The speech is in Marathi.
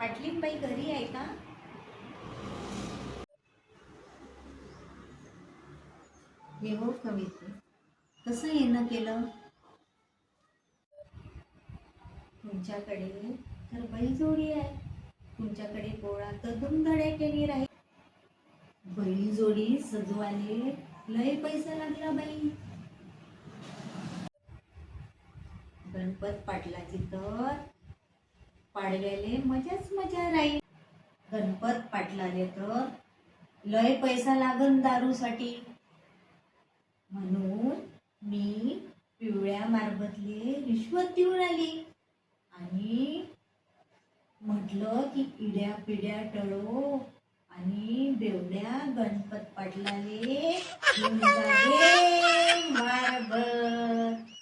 पाटलीन बाई घरी आहे का? हे हो कविते, कसं येणं केलं? तुमच्याकडे तर बैलजोडी आहे. तुमच्याकडे पोळा तर धुमधडाक्याने राहील. बैलजोडी सजवाले लय पैसा लागला बाई. गणपत पाटलाची तर पाडव्याले मजाच मजा राहील. गणपत पाटलाले तर लय पैसा लागन दारूसाठी. म्हणून मी पिवळ्या मारबतले रिश्वत देऊन आली आणि म्हटलं की इड्या पिड्या टळो आणि बेवड्या गणपत पाटलाले घेऊन जा गे मारबत.